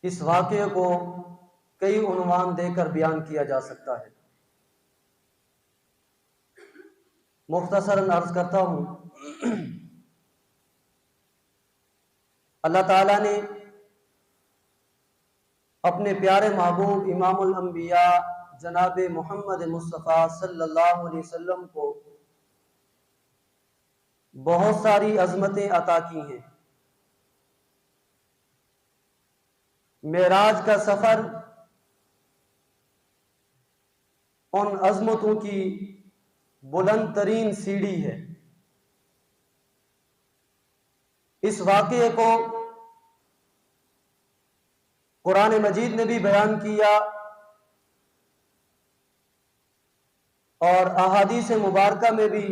اس واقعے کو کئی عنوان دے کر بیان کیا جا سکتا ہے۔ مختصراً عرض کرتا ہوں، اللہ تعالیٰ نے اپنے پیارے محبوب امام الانبیاء جناب محمد مصطفیٰ صلی اللہ علیہ وسلم کو بہت ساری عظمتیں عطا کی ہیں۔ معراج کا سفر ان عظمتوں کی بلند ترین سیڑھی ہے۔ اس واقعے کو قرآن مجید نے بھی بیان کیا اور احادیث مبارکہ میں بھی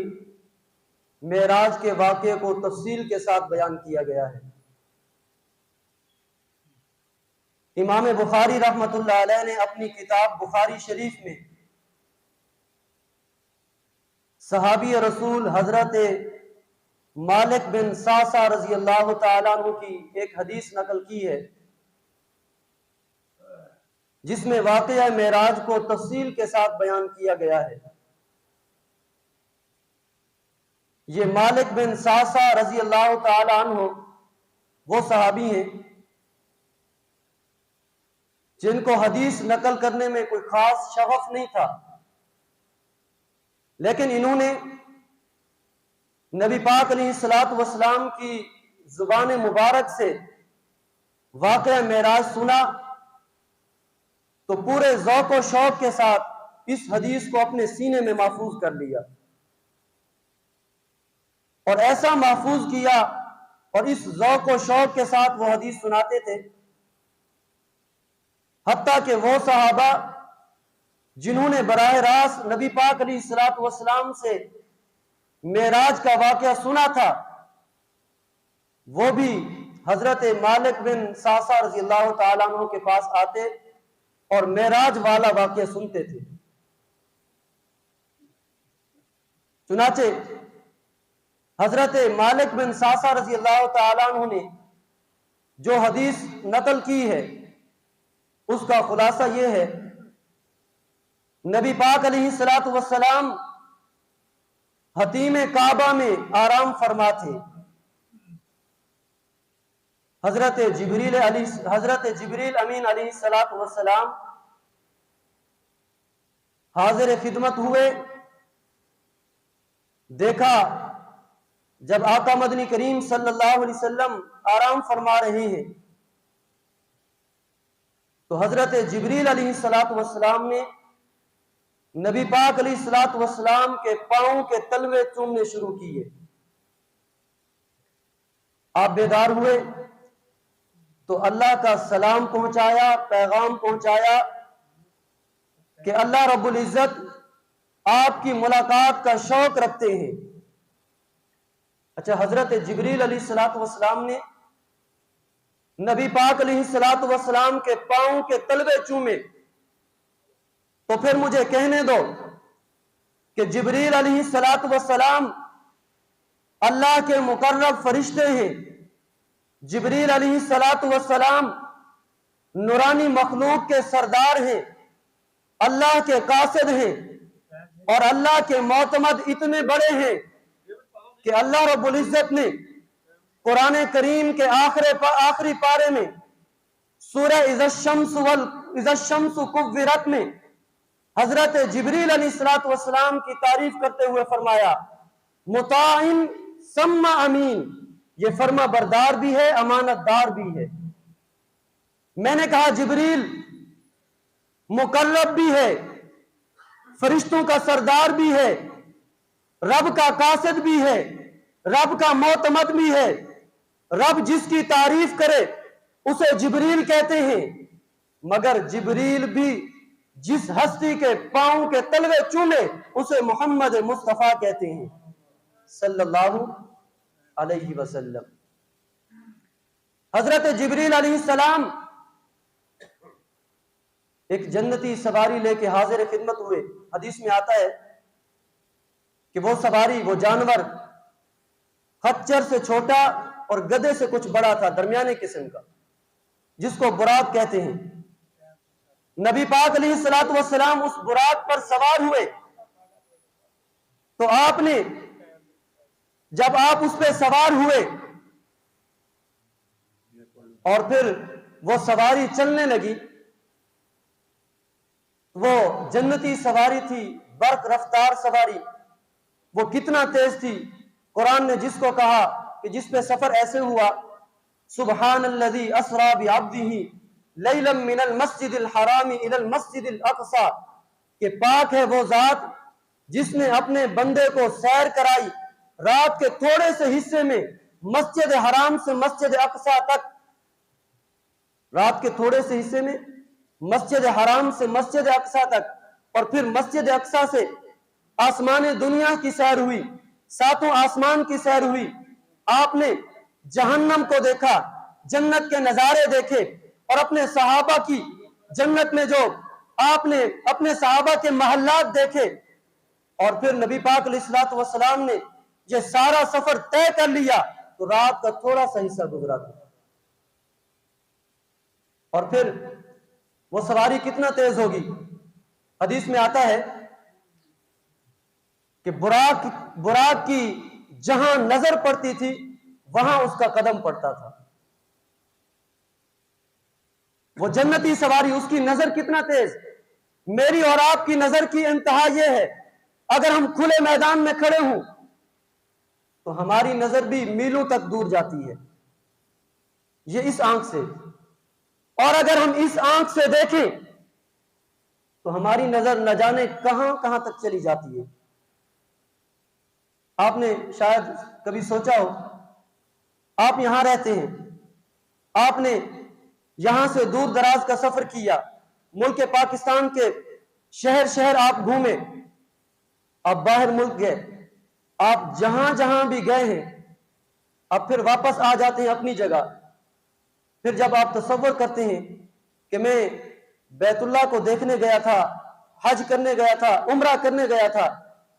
معراج کے واقعے کو تفصیل کے ساتھ بیان کیا گیا ہے۔ امام بخاری رحمۃ اللہ علیہ نے اپنی کتاب بخاری شریف میں صحابی رسول حضرت مالک بن سعصع رضی اللہ تعالیٰ عنہ کی ایک حدیث نقل کی ہے، جس میں واقعہ معراج کو تفصیل کے ساتھ بیان کیا گیا ہے۔ یہ مالک بن سعصع رضی اللہ تعالیٰ عنہ وہ صحابی ہیں جن کو حدیث نقل کرنے میں کوئی خاص شغف نہیں تھا، لیکن انہوں نے نبی پاک علیہ الصلوۃ والسلام کی زبان مبارک سے واقعہ معراج سنا تو پورے ذوق و شوق کے ساتھ اس حدیث کو اپنے سینے میں محفوظ کر لیا، اور ایسا محفوظ کیا اور اس ذوق و شوق کے ساتھ وہ حدیث سناتے تھے، حتیٰ کہ وہ صحابہ جنہوں نے براہ راست نبی پاک علیہ الصلوۃ والسلام سے معراج کا واقعہ سنا تھا، وہ بھی حضرت مالک بن سعصع رضی اللہ تعالیٰ عنہ کے پاس آتے اور معراج والا واقعہ سنتے تھے۔ چنانچہ حضرت مالک بن سعصع رضی اللہ تعالیٰ عنہ نے جو حدیث نقل کی ہے اس کا خلاصہ یہ ہے، نبی پاک علیہ الصلوۃ والسلام حتیم کعبہ میں آرام فرما تھے۔ حضرت جبریل امین علیہ الصلوۃ والسلام حاضر خدمت ہوئے۔ دیکھا جب آقا مدنی کریم صلی اللہ علیہ وسلم آرام فرما رہے ہیں تو حضرت جبریل علیہ الصلوۃ والسلام نے نبی پاک علیہ الصلوۃ والسلام کے پاؤں کے تلوے چومنے شروع کیے۔ آپ بیدار ہوئے تو اللہ کا سلام پہنچایا، پیغام پہنچایا کہ اللہ رب العزت آپ کی ملاقات کا شوق رکھتے ہیں۔ اچھا، حضرت جبریل علیہ الصلوۃ والسلام نے نبی پاک علیہ الصلوۃ والسلام کے پاؤں کے تلوے چومے، تو پھر مجھے کہنے دو کہ جبریل علیہ الصلوۃ والسلام اللہ کے مقرب فرشتے ہیں، جبریل علیہ الصلوۃ والسلام نورانی مخلوق کے سردار ہیں، اللہ کے قاصد ہیں، اور اللہ کے معتمد اتنے بڑے ہیں کہ اللہ رب العزت نے قرآن کریم کے آخری پارے میں سورہ اذا الشمس کورت میں حضرت جبریل علیہ الصلوۃ والسلام کی تعریف کرتے ہوئے فرمایا، مطاع ثم امین، یہ فرما بردار بھی ہے، امانت دار بھی ہے۔ میں نے کہا جبریل مقرب بھی ہے، فرشتوں کا سردار بھی ہے، رب کا قاصد بھی ہے، رب کا معتمد بھی ہے، رب جس کی تعریف کرے اسے جبریل کہتے ہیں، مگر جبریل بھی جس ہستی کے پاؤں کے تلوے چومے اسے محمد مصطفیٰ کہتے ہیں صلی اللہ علیہ وسلم۔ حضرت جبریل علیہ السلام ایک جنتی سواری لے کے حاضر خدمت ہوئے۔ حدیث میں آتا ہے کہ وہ سواری، وہ جانور خچر سے چھوٹا اور گدھے سے کچھ بڑا تھا، درمیانے قسم کا۔ جس کو براق کہتے ہیں. نبی پاک علیہ الصلوۃ والسلام اس براق پر سوار ہوئے تو آپ نے جب آپ اس پہ سوار ہوئے اور پھر وہ سواری چلنے لگی، وہ جنتی سواری تھی، برق رفتار سواری، وہ کتنا تیز تھی. قرآن نے جس کو کہا کہ جس پہ سفر ایسے ہوا، سبحان الذی اسری بعبدہ لیلا من المسجد الحرام الی المسجد الاقصی، کہ پاک ہے وہ ذات جس نے اپنے بندے کو سیر کرائی رات کے تھوڑے سے حصے میں مسجد حرام سے مسجد اقصی تک. رات کے تھوڑے سے حصے میں مسجد حرام سے مسجد اقصی تک، اور پھر مسجد اقصی سے آسمان دنیا کی سیر ہوئی، ساتوں آسمان کی سیر ہوئی. آپ نے جہنم کو دیکھا، جنت کے نظارے دیکھے، اور اپنے صحابہ کی جنت میں جو آپ نے اپنے صحابہ کے محلات دیکھے. اور پھر نبی پاک علیہ الصلوۃ والسلام نے یہ سارا سفر طے کر لیا تو رات کا تھوڑا سا حصہ گزرا تھا. اور پھر وہ سواری کتنا تیز ہوگی. حدیث میں آتا ہے کہ براق کی جہاں نظر پڑتی تھی وہاں اس کا قدم پڑتا تھا. وہ جنتی سواری، اس کی نظر کتنا تیز. میری اور آپ کی نظر کی انتہا یہ ہے، اگر ہم کھلے میدان میں کھڑے ہوں تو ہماری نظر بھی میلوں تک دور جاتی ہے، یہ اس آنکھ سے. اور اگر ہم اس آنکھ سے دیکھیں تو ہماری نظر نہ جانے کہاں کہاں تک چلی جاتی ہے. آپ نے شاید کبھی سوچا ہو، آپ یہاں رہتے ہیں، آپ نے یہاں سے دور دراز کا سفر کیا، ملک پاکستان کے شہر شہر آپ گھومے، آپ باہر ملک گئے، آپ جہاں جہاں بھی گئے ہیں، اب پھر واپس آ جاتے ہیں اپنی جگہ. پھر جب آپ تصور کرتے ہیں کہ میں بیت اللہ کو دیکھنے گیا تھا، حج کرنے گیا تھا، عمرہ کرنے گیا تھا،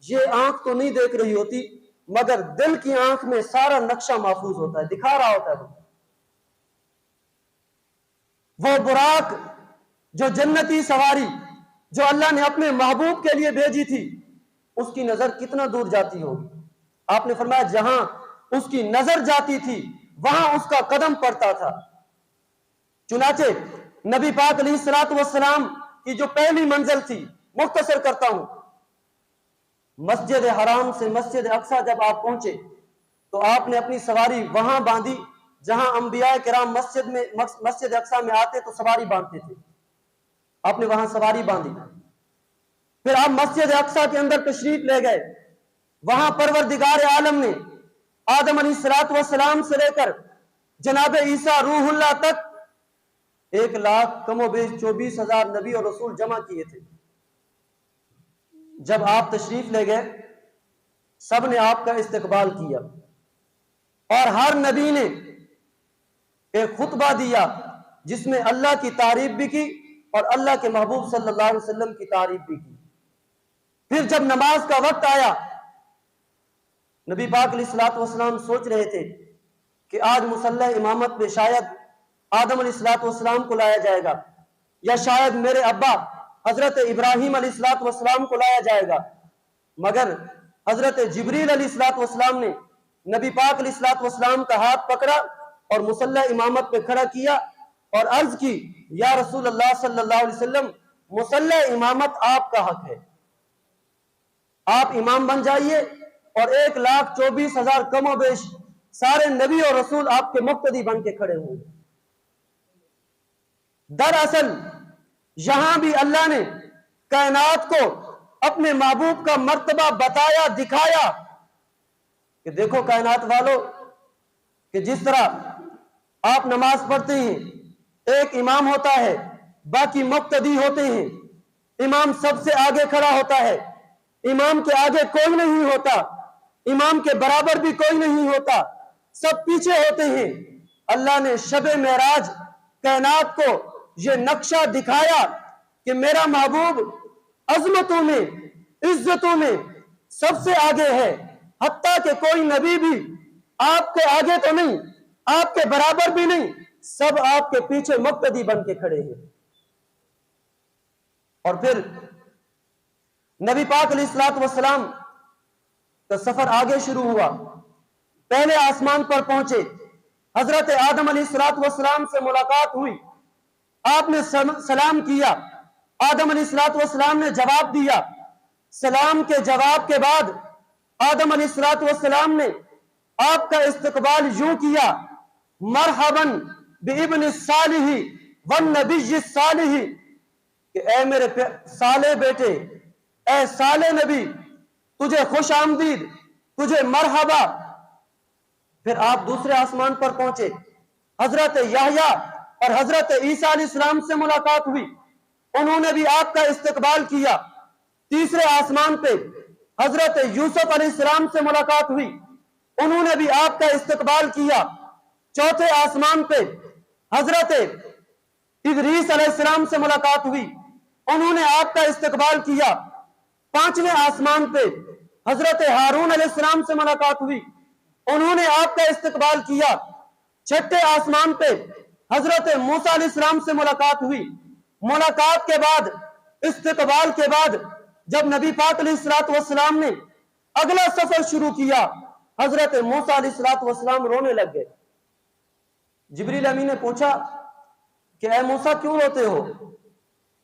یہ آنکھ تو نہیں دیکھ رہی ہوتی مگر دل کی آنکھ میں سارا نقشہ محفوظ ہوتا ہے، دکھا رہا ہوتا ہے. وہ براق جو جنتی سواری جو اللہ نے اپنے محبوب کے لیے بھیجی تھی، اس کی نظر کتنا دور جاتی ہوگی. آپ نے فرمایا جہاں اس کی نظر جاتی تھی وہاں اس کا قدم پڑتا تھا. چنانچہ نبی پاک علیہ الصلوۃ والسلام کی جو پہلی منزل تھی، مختصر کرتا ہوں، مسجد حرام سے مسجد اقصی جب آپ پہنچے تو آپ نے اپنی سواری وہاں باندھی جہاں انبیاء کرام مسجد اقصی میں آتے تو سواری باندھتے تھے. آپ نے وہاں سواری باندھی. پھر آپ مسجد اقصی کے اندر تشریف لے گئے. وہاں پروردگار عالم نے آدم علیہ الصلوۃ والسلام سے لے کر جناب عیسیٰ روح اللہ تک 1,00,000 کم و بیش 24,000 نبی اور رسول جمع کیے تھے. جب آپ تشریف لے گئے سب نے آپ کا استقبال کیا، اور ہر نبی نے ایک خطبہ دیا جس میں اللہ کی تعریف بھی کی اور اللہ کے محبوب صلی اللہ علیہ وسلم کی تعریف بھی کی. پھر جب نماز کا وقت آیا، نبی پاک علیہ الصلوۃ والسلام سوچ رہے تھے کہ آج مصلی امامت پہ شاید آدم علیہ الصلوۃ والسلام کو لایا جائے گا، یا شاید میرے ابا حضرت ابراہیم علیہ الصلوۃ والسلام کو لایا جائے گا. مگر حضرت جبریل علیہ الصلوۃ والسلام نے نبی پاک علیہ الصلوۃ والسلام کا ہاتھ پکڑا اور مصلی امامت پہ کھڑا کیا اور عرض کی، یا رسول اللہ صلی اللہ علیہ وسلم، مصلی امامت آپ کا حق ہے، آپ امام بن جائیے اور 1,24,000 کم و بیش سارے نبی اور رسول آپ کے مقتدی بن کے کھڑے ہوں. دراصل یہاں بھی اللہ نے کائنات کو اپنے محبوب کا مرتبہ بتایا، دکھایا کہ دیکھو کائنات والو، کہ جس طرح آپ نماز پڑھتے ہیں، ایک امام ہوتا ہے، باقی مقتدی ہوتے ہیں، امام سب سے آگے کھڑا ہوتا ہے، امام کے آگے کوئی نہیں ہوتا، امام کے برابر بھی کوئی نہیں ہوتا، سب پیچھے ہوتے ہیں. اللہ نے شب معراج کائنات کو یہ نقشہ دکھایا کہ میرا محبوب عظمتوں میں، عزتوں میں سب سے آگے ہے، حتیٰ کہ کوئی نبی بھی آپ کے آگے تو نہیں، آپ کے برابر بھی نہیں، سب آپ کے پیچھے مقتدی بن کے کھڑے ہیں۔ اور پھر نبی پاک علیہ الصلوۃ والسلام کا سفر آگے شروع ہوا۔ پہلے آسمان پر پہنچے، حضرت آدم علیہ الصلوۃ والسلام سے ملاقات ہوئی، آپ نے سلام کیا، آدم علیہ الصلوۃ والسلام نے جواب دیا۔ سلام کے جواب کے بعد آدم علیہ الصلوۃ والسلام نے آپ کا استقبال یوں کیا، مرحباً بابن الصالح والنبی الصالح، کہ اے میرے صالح بیٹے، اے صالح نبی، تجھے خوش آمدید، تجھے مرحبا۔ پھر آپ دوسرے آسمان پر پہنچے، حضرت یحییٰ اور حضرت عیسیٰ علیہ السلام سے ملاقات ہوئی، انہوں نے بھی آپ کا استقبال کیا۔ تیسرے آسمان پہ حضرت یوسف علیہ السلام سے ملاقات ہوئی، انہوں نے بھی آپ کا استقبال کیا۔ چوتھے آسمان پہ حضرت ادریس علیہ السلام سے ملاقات ہوئی، انہوں نے آپ کا استقبال کیا۔ پانچویں آسمان پہ حضرت ہارون علیہ السلام سے ملاقات ہوئی، انہوں نے آپ کا استقبال کیا۔ چھٹے آسمان پہ حضرت موسیٰ علیہ السلام سے ملاقات ہوئی۔ ملاقات کے بعد، استقبال کے بعد، جب نبی پاک علیہ الصلوۃ والسلام نے اگلا سفر شروع کیا، حضرت موسیٰ علیہ الصلوۃ والسلام رونے لگ گئے۔ جبریل امین نے پوچھا کہ اے موسیٰ کیوں روتے ہو؟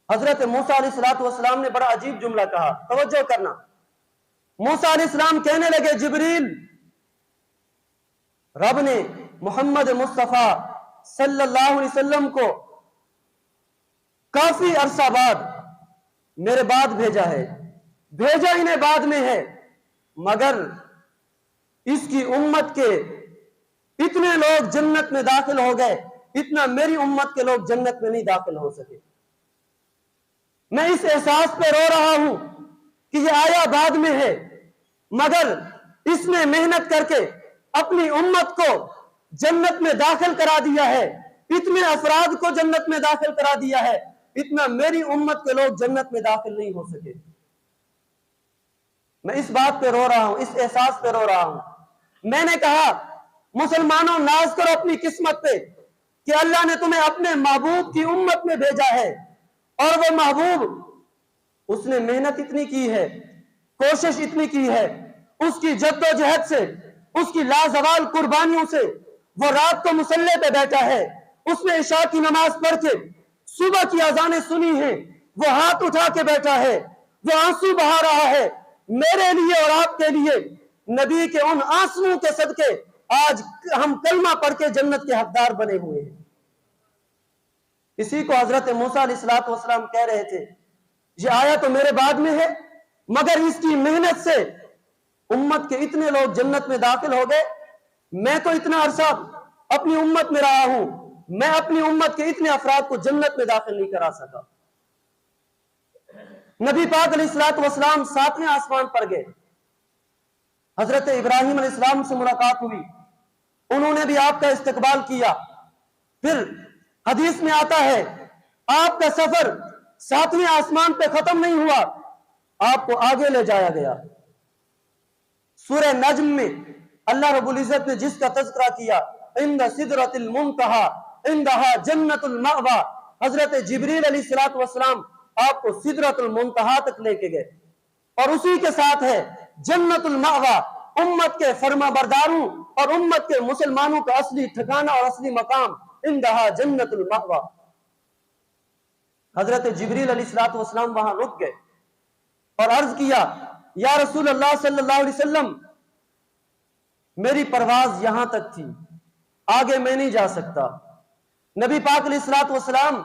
حضرت موسیٰ علیہ الصلوۃ والسلام نے بڑا عجیب جملہ کہا، توجہ کرنا۔ موسیٰ علیہ السلام کہنے لگے، جبریل، رب نے محمد مصطفیٰ صلی اللہ علیہ وسلم کو کافی عرصہ بعد میرے بعد بھیجا ہے، بھیجا انہیں بعد میں ہے، مگر اس کی امت کے اتنے لوگ جنت میں داخل ہو گئے، اتنا میری امت کے لوگ جنت میں نہیں داخل ہو سکے۔ میں اس احساس پہ رو رہا ہوں کہ یہ آیا بعد میں ہے، مگر اس نے محنت کر کے اپنی امت کو جنت میں داخل کرا دیا ہے، اتنے افراد کو جنت میں داخل کرا دیا ہے، اتنا میری امت کے لوگ جنت میں داخل نہیں ہو سکے۔ میں اس بات پہ رو رہا ہوں، اس احساس پہ رو رہا ہوں۔ میں نے کہا، مسلمانوں ناز کرو اپنی قسمت پہ کہ اللہ نے تمہیں اپنے محبوب کی امت میں بھیجا ہے، اور وہ محبوب، اس نے محنت اتنی کی ہے، کوشش اتنی کی ہے، اس کی جد و جہد سے، اس کی لازوال قربانیوں سے وہ رات کو مصلی پہ بیٹھا ہے، اس نے عشاء کی نماز پڑھ کے صبح کی اذانیں سنی ہیں، وہ ہاتھ اٹھا کے بیٹھا ہے، وہ آنسو بہا رہا ہے میرے لیے اور آپ کے لیے۔ نبی کے ان آنسوؤں کے صدقے آج ہم کلمہ پڑھ کے جنت کے حقدار بنے ہوئے ہیں۔ اسی کو حضرت موسیٰ علیہ الصلوۃ والسلام کہہ رہے تھے، یہ آیا تو میرے بعد میں ہے، مگر اس کی محنت سے امت کے اتنے لوگ جنت میں داخل ہو گئے۔ میں تو اتنا عرصہ اپنی امت میں رہا ہوں، میں اپنی امت کے اتنے افراد کو جنت میں داخل نہیں کرا سکا۔ نبی پاک علیہ الصلوۃ والسلام ساتویں آسمان پر گئے، حضرت ابراہیم علیہ السلام سے ملاقات ہوئی، انہوں نے بھی آپ کا استقبال کیا۔ پھر حدیث میں آتا ہے، آپ کا سفر ساتویں آسمان پہ ختم نہیں ہوا، آپ کو آگے لے جایا گیا۔ سورہ نجم میں اللہ رب العزت نے جس کا تذکرہ کیا، عند سدرۃ المنتہی عندہا جنت المأوی، حضرت جبریل علیہ الصلوۃ والسلام آپ کو سدرۃ المنتہی تک لے کے گئے، اور اسی کے ساتھ ہے جنت المأوی، امت کے فرما برداروں اور امت کے مسلمانوں کا اصلی ٹھکانہ اور اصلی مقام، عندہا جنت المأوی۔ حضرت جبریل علیہ الصلوۃ والسلام وہاں رک گئے اور عرض کیا، یا رسول اللہ صلی اللہ علیہ وسلم، میری پرواز یہاں تک تھی، آگے میں نہیں جا سکتا۔ نبی پاک علیہ الصلوۃ والسلام،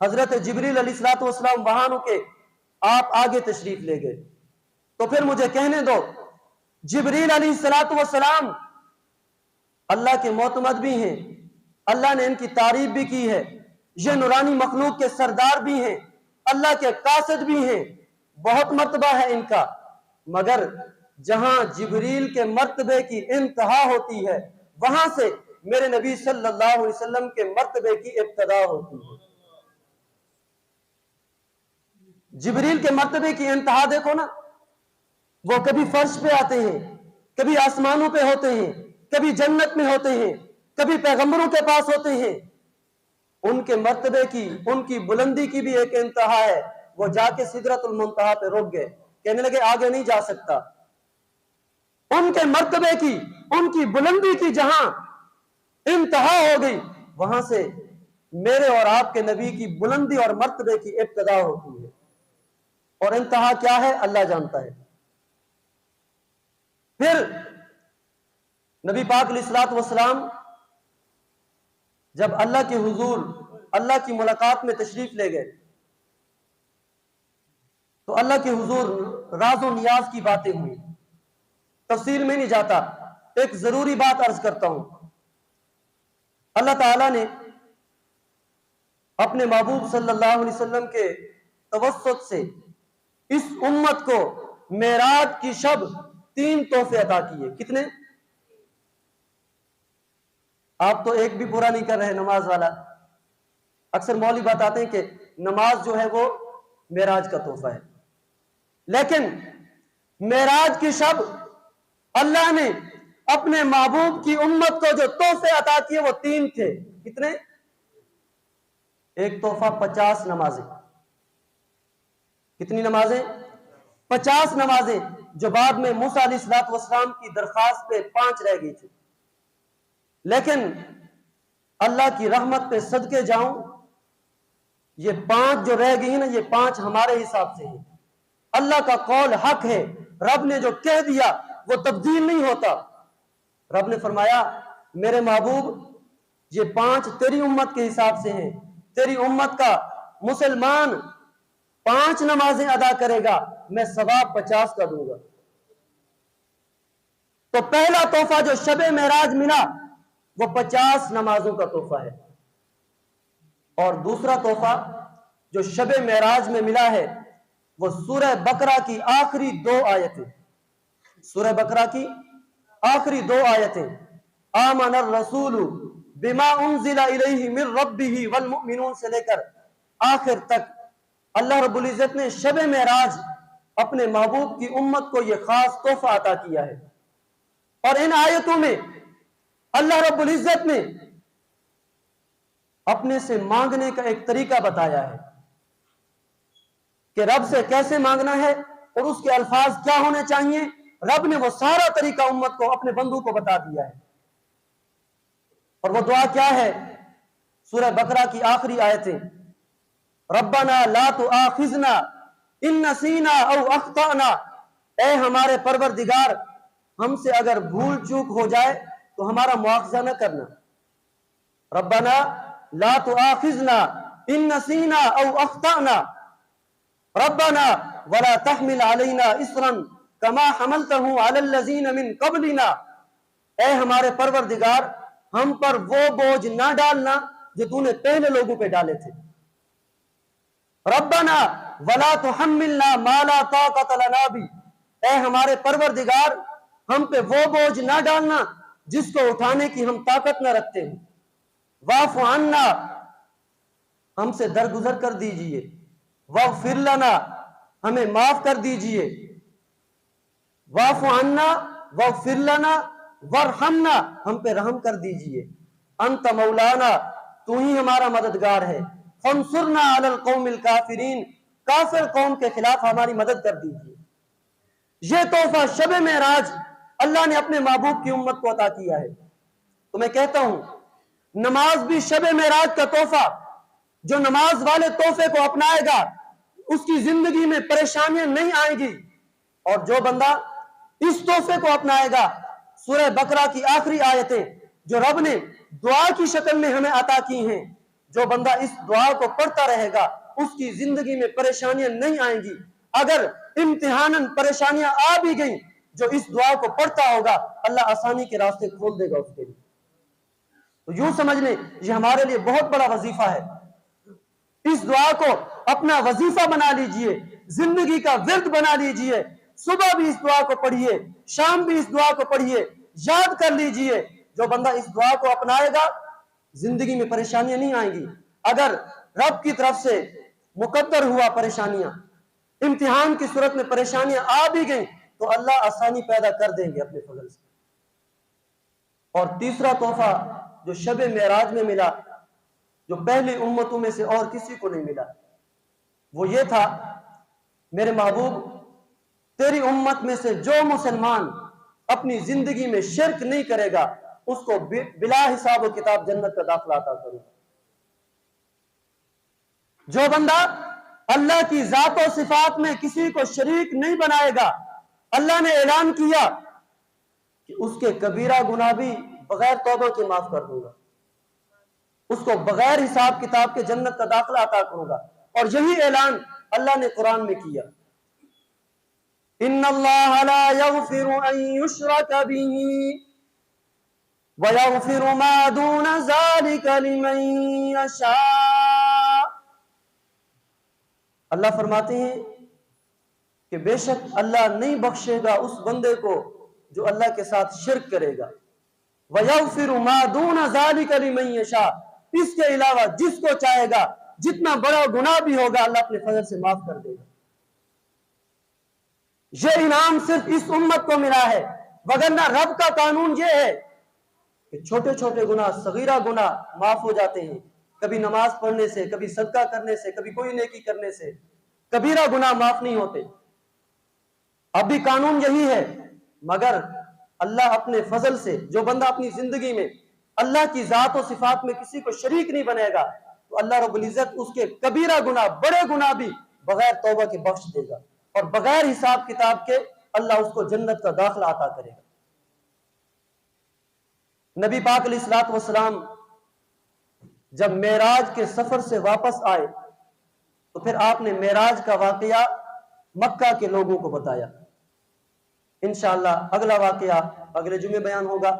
حضرت جبریل علیہ الصلوۃ والسلام وہاں رکے، آپ آگے تشریف لے گئے۔ تو پھر مجھے کہنے دو، جبریل علیہ الصلوۃ والسلام اللہ کے معتمد بھی ہیں، اللہ نے ان کی تعریف بھی کی ہے، یہ نورانی مخلوق کے سردار بھی ہیں، اللہ کے قاصد بھی ہیں، بہت مرتبہ ہے ان کا، مگر جہاں جبریل کے مرتبے کی انتہا ہوتی ہے، وہاں سے میرے نبی صلی اللہ علیہ وسلم کے مرتبے کی ابتدا ہوتی ہے۔ جبریل کے مرتبے کی انتہا دیکھو نا، وہ کبھی فرش پہ آتے ہیں، کبھی آسمانوں پہ ہوتے ہیں، کبھی جنت میں ہوتے ہیں، کبھی پیغمبروں کے پاس ہوتے ہیں، ان کے مرتبے کی، ان کی بلندی کی بھی ایک انتہا ہے، وہ جا کے سدرۃ المنتہا پہ رک گئے، کہنے لگے آگے نہیں جا سکتا۔ ان کے مرتبے کی، ان کی بلندی کی جہاں انتہا ہو گئی، وہاں سے میرے اور آپ کے نبی کی بلندی اور مرتبے کی ابتدا ہوتی ہے، اور انتہا کیا ہے اللہ جانتا ہے۔ پھر نبی پاک علیہ الصلوۃ والسلام جب اللہ کے حضور، اللہ کی ملاقات میں تشریف لے گئے، تو اللہ کے حضور راز و نیاز کی باتیں ہوئی، تفصیل میں نہیں جاتا، ایک ضروری بات عرض کرتا ہوں۔ اللہ تعالیٰ نے اپنے محبوب صلی اللہ علیہ وسلم کے توسط سے اس امت کو معراج کی شب 3 تحفے عطا کیے۔ کتنے؟ آپ تو ایک بھی پورا نہیں کر رہے، نماز والا۔ اکثر مولوی بتاتے ہیں کہ نماز جو ہے وہ معراج کا تحفہ ہے، لیکن معراج کی شب اللہ نے اپنے محبوب کی امت کو جو تحفے عطا کیے وہ 3 تھے۔ کتنے؟ ایک تحفہ 50 نمازیں۔ کتنی نمازیں؟ 50 نمازیں، جو بعد میں موسیٰ علیہ السلام کی درخواست پہ 5 رہ گئی تھی، لیکن اللہ کی رحمت پہ صدقے جاؤں، یہ 5 جو رہ گئی ہیں نا، یہ 5 ہمارے حساب سے ہیں۔ اللہ کا قول حق ہے، رب نے جو کہہ دیا وہ تبدیل نہیں ہوتا۔ رب نے فرمایا میرے محبوب یہ 5 تیری امت کے حساب سے ہیں، تیری امت کا مسلمان 5 نمازیں ادا کرے گا، میں ثواب 50 کا دوں گا۔ تو پہلا تحفہ جو شب معراج ملا وہ 50 نمازوں کا تحفہ ہے، اور دوسرا تحفہ جو شب معراج میں ملا ہے وہ سورہ بقرہ کی آخری 2 آیتیں۔ سورہ بقرہ کی آخری 2 آیتیں، آمن الرسول بما انزل الیہ من ربہ والمؤمنون سے لے کر آخر تک اللہ رب العزت نے شب معراج اپنے محبوب کی امت کو یہ خاص تحفہ عطا کیا ہے۔ اور ان آیتوں میں اللہ رب العزت نے اپنے سے مانگنے کا ایک طریقہ بتایا ہے کہ رب سے کیسے مانگنا ہے اور اس کے الفاظ کیا ہونے چاہیے۔ رب نے وہ سارا طریقہ امت کو، اپنے بندوں کو بتا دیا ہے۔ اور وہ دعا کیا ہے؟ سورہ بقرہ کی آخری آیتیں، ربنا لا تؤاخذنا ان نسینا او اخطأنا، اے ہمارے پروردگار ہم سے اگر بھول چوک ہو جائے تو ہمارا مواخذہ نہ کرنا۔ ربنا لا تؤاخذنا ان نسینا او اخطأنا ربنا ولا تحمل علینا اسرا کما حملته علی الذین من قبلنا، اے ہمارے پروردگار ہم پر وہ بوجھ نہ ڈالنا جو تو نے پہلے لوگوں پہ ڈالے تھے۔ ربنا ولا تحملنا ما لا طاقت لنا بہ، اے ہمارے پروردگار ہم پہ وہ بوجھ نہ ڈالنا جس کو اٹھانے کی ہم طاقت نہ رکھتے ہیں۔ واعف عنا، ہم سے درگزر کر دیجئے۔ واغفر لنا، ہمیں معاف کر دیجئے۔ واعف عنا واغفر لنا وارحمنا، ہم پہ رحم کر دیجئے۔ انت مولانا، تو ہی ہمارا مددگار ہے۔ فانصرنا علی القوم الکافرین، کافر قوم کے خلاف ہماری مدد کر دیجئے۔ یہ تحفہ شب معراج اللہ نے اپنے محبوب کی امت کو عطا کیا ہے۔ تو میں کہتا ہوں نماز بھی شب معراج کا تحفہ، جو نماز والے تحفے کو اپنائے گا اس کی زندگی میں پریشانیاں نہیں آئیں گی، اور جو بندہ اس تحفے کو اپنائے گا، سورہ بقرہ کی آخری آیتیں جو رب نے دعا کی شکل میں ہمیں عطا کی ہیں، جو بندہ اس دعا کو پڑھتا رہے گا اس کی زندگی میں پریشانیاں نہیں آئیں گی۔ اگر امتحاناً پریشانیاں آ بھی گئیں، جو اس دعا کو پڑھتا ہوگا اللہ آسانی کے راستے کھول دے گا اس کے لیے۔ تو یوں سمجھ لیں یہ ہمارے لیے بہت بڑا وظیفہ ہے، اس دعا کو اپنا وظیفہ بنا لیجئے، زندگی کا ورد بنا لیجئے۔ صبح بھی اس دعا کو پڑھیے، شام بھی اس دعا کو پڑھیے، یاد کر لیجئے۔ جو بندہ اس دعا کو اپنائے گا زندگی میں پریشانیاں نہیں آئیں گی۔ اگر رب کی طرف سے مقدر ہوا پریشانیاں، امتحان کی صورت میں پریشانیاں آ بھی گئیں تو اللہ آسانی پیدا کر دیں گے اپنے فضل سے۔ اور تیسرا تحفہ جو شب معراج میں ملا، جو پہلی امتوں میں سے اور کسی کو نہیں ملا، وہ یہ تھا: میرے محبوب، تیری امت میں سے جو مسلمان اپنی زندگی میں شرک نہیں کرے گا اس کو بلا حساب و کتاب جنت کا داخلہ عطا کروں گا۔ جو بندہ اللہ کی ذات و صفات میں کسی کو شریک نہیں بنائے گا، اللہ نے اعلان کیا کہ اس کے کبیرہ گناہ بھی بغیر توبہ کے معاف کر دوں گا، اس کو بغیر حساب کتاب کے جنت کا داخلہ عطا کروں گا۔ اور یہی اعلان اللہ نے قرآن میں کیا: ان اللہ لا یغفر ان یشرک بہ ویغفر ما دون ذلک لمن یشاء۔ اللہ فرماتے ہیں کہ بے شک اللہ نہیں بخشے گا اس بندے کو جو اللہ کے ساتھ شرک کرے گا، وَيَغْفِرُ مَا دُونَ ذَلِكَ لِمَن يَشَاءُ، اس کے علاوہ جس کو چاہے گا، جتنا بڑا گناہ بھی ہوگا اللہ اپنے فضل سے معاف کر دے گا۔ یہ انعام صرف اس امت کو ملا ہے، وگرنہ رب کا قانون یہ ہے کہ چھوٹے چھوٹے گناہ، صغیرہ گناہ معاف ہو جاتے ہیں، کبھی نماز پڑھنے سے، کبھی صدقہ کرنے سے، کبھی کوئی نیکی کرنے سے، کبیرہ گناہ معاف نہیں ہوتے۔ اب بھی قانون یہی ہے، مگر اللہ اپنے فضل سے جو بندہ اپنی زندگی میں اللہ کی ذات و صفات میں کسی کو شریک نہیں بنے گا تو اللہ رب العزت اس کے کبیرہ گناہ، بڑے گناہ بھی بغیر توبہ کے بخش دے گا، اور بغیر حساب کتاب کے اللہ اس کو جنت کا داخلہ عطا کرے گا۔ نبی پاک علیہ الصلوۃ والسلام جب معراج کے سفر سے واپس آئے تو پھر آپ نے معراج کا واقعہ مکہ کے لوگوں کو بتایا۔ انشاءاللہ اگلا واقعہ اگلے جمعے بیان ہوگا۔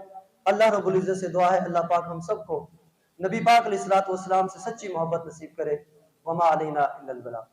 اللہ رب العزت سے دعا ہے اللہ پاک ہم سب کو نبی پاک علیہ الصلوۃ والسلام سے سچی محبت نصیب کرے۔ وما علینا الا البلاغ۔